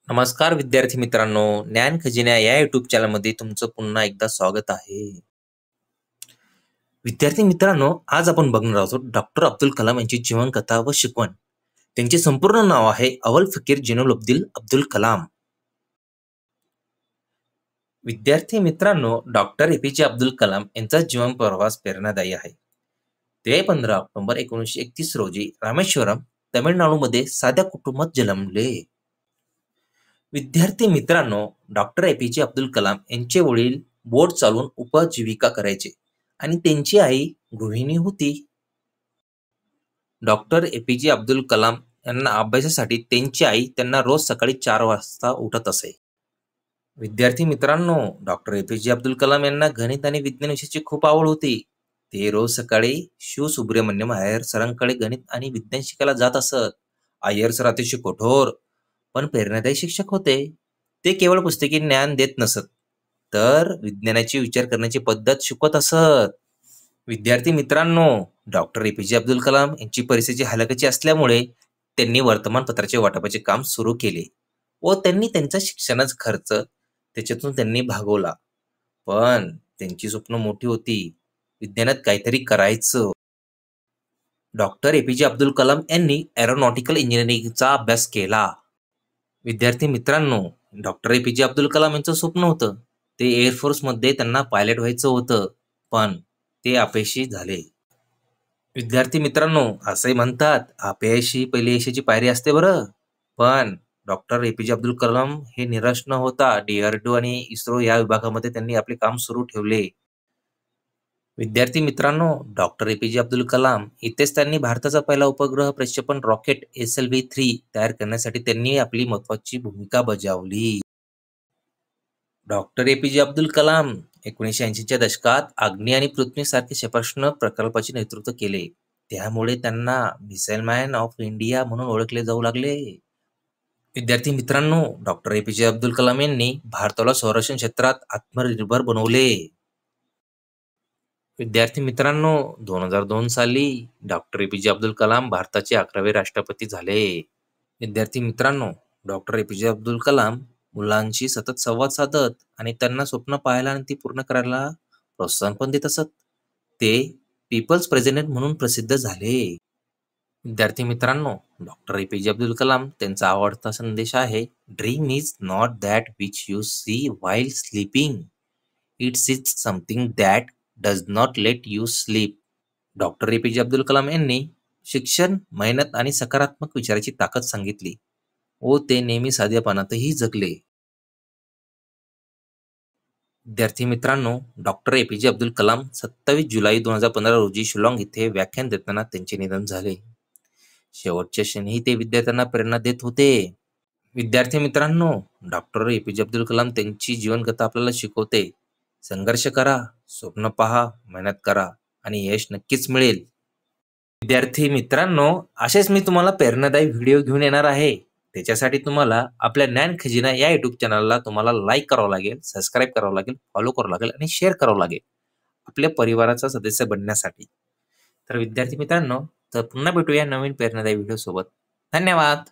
नमस्कार विद्यार्थी मित्रांनो, ज्ञान खजिना या युट्यूब चॅनलमध्ये तुमचं पुन्हा एकदा स्वागत आहे. विद्यार्थी मित्रांनो, आज आपण बघणार आहोत डॉक्टर अब्दुल कलाम यांची जीवनकथा व शिकवण. त्यांचे संपूर्ण नाव आहे अवल फकीर जैनुलाब्दीन अब्दुल कलाम. विद्यार्थी मित्रांनो, डॉक्टर एपीजे अब्दुल कलाम यांचा जीवन प्रवास प्रेरणादायी आहे. ते 15 ऑक्टोबर 1931 रोजी रामेश्वरम, तमिळनाडूमध्ये साध्या कुटुंबात जन्मले. विद्यार्थी मित्रांनो, डॉक्टर एपीजे अब्दुल कलाम यांचे वडील बोट चालवून उपजीविका करायचे आणि त्यांची आई गृहिणी होती. डॉक्टर एपीजे अब्दुल कलाम यांना अभ्यासासाठी त्यांची आई त्यांना रोज सकाळी 4 वाजता उठत असे. विद्यार्थी मित्रांनो, डॉक्टर एपीजे अब्दुल कलाम यांना गणित आणि विज्ञान विषयाची खूप आवड होती. ते रोज सकाळी शिव सुब्रमण्यम अय्यर सरांकडे गणित आणि विज्ञान शिकायला जात असत. अय्यर सर अतिशय कठोर पण प्रेरणादायी शिक्षक होते. ते केवळ पुस्तकी ज्ञान देत नसत, तर विज्ञानाची विचार करण्याची पद्धत शिकवत असत. विद्यार्थी मित्रांनो, डॉक्टर एपीजे अब्दुल कलाम यांची परिस्थिती हलाखीची असल्यामुळे त्यांनी वर्तमानपत्राचे वाटपाचे काम सुरू केले व त्यांनी त्यांचा शिक्षणाचा खर्च त्याच्यातून त्यांनी भागवला. पण त्यांची स्वप्न मोठी होती, विज्ञानात काहीतरी करायचं. डॉक्टर एपीजे अब्दुल कलाम यांनी एरोनॉटिकल इंजिनिअरिंगचा अभ्यास केला. विद्यार्थी मित्रांनो, डॉक्टर एपीजे अब्दुल कलाम यांचं स्वप्न होतं. ते एअरफोर्समध्ये त्यांना पायलट व्हायचं होतं, पण ते अपयशी झाले. विद्यार्थी मित्रांनो, असे म्हणतात अपयश ही पहिली यशाची पायरी असते बरं. पण डॉक्टर एपीजे अब्दुल कलाम हे निराश न होता डीआरडीओ आणि इस्रो या विभागामध्ये त्यांनी आपले काम सुरू ठेवले. विद्यार्थी मित्रांनो, डॉक्टर एपीजे अब्दुल कलाम इथेच त्यांनी भारताचा पहिला उपग्रह प्रक्षेपण रॉकेट SLV-3 तयार करण्यासाठी त्यांनी आपली महत्वाची भूमिका बजावली. डॉक्टर एपीजे अब्दुल कलाम 1980च्या दशकात अग्नी आणि पृथ्वी सारखे क्षेपणास्त्र प्रकल्पाचे नेतृत्व केले. त्यामुळे त्यांना मिसाईल मॅन ऑफ इंडिया म्हणून ओळखले जाऊ लागले. विद्यार्थी मित्रांनो, डॉक्टर एपीजे अब्दुल कलाम यांनी भारताला संरक्षण क्षेत्रात आत्मनिर्भर बनवले. विद्यार्थी मित्रांनो, 2002 साली डॉक्टर एपीजे अब्दुल कलाम भारताचे 11वे राष्ट्रपती झाले. विद्यार्थी मित्रांनो, डॉक्टर एपीजे अब्दुल कलाम मुलांशी सतत संवाद साधत आणि त्यांना स्वप्न पाहायला आणि ती पूर्ण करायला प्रोत्साहन पण देत असत. ते पीपल्स प्रेसिडेंट म्हणून प्रसिद्ध झाले. विद्यार्थी मित्रांनो, डॉक्टर एपीजे अब्दुल कलाम त्यांचा आवडता संदेश आहे, dream is not that which you see while sleeping, it's is something that does not let you sleep. Doctor APJ Abdul Kalam यांनी शिक्षण, मेहनत आणि सकारात्मक विचाराची ताकद सांगितली व ते नेहमी साधेपणातही जगले. विद्यार्थी मित्रांनो, डॉक्टर एपीजे अब्दुल कलाम 27 जुलै 2015 रोजी शिलाँग इथे व्याख्यान देताना त्यांचे निधन झाले. शेवटच्या क्षणी ते विद्यार्थ्यांना प्रेरणा देत होते. विद्यार्थी मित्रांनो, डॉक्टर एपीजे अब्दुल कलाम त्यांची जीवनकथा आपल्याला शिकवते, संघर्ष करा, स्वप्न पहा, मेहनत करा आणि यश नक्कीच मिळेल. विद्यार्थी मित्रांनो, असेच मी तुम्हाला प्रेरणादायी व्हिडिओ घेऊन येणार आहे. त्याच्यासाठी तुम्हाला आपल्या ज्ञान खजिना या युट्यूब चॅनलला तुम्हाला लाईक करावं लागेल, सबस्क्राईब करावं लागेल, फॉलो करावं लागेल आणि शेअर करावं लागेल आपल्या परिवाराचा सदस्य बनण्यासाठी. तर विद्यार्थी मित्रांनो, तर पुन्हा भेटूया नवीन प्रेरणादायी व्हिडिओ सोबत. धन्यवाद.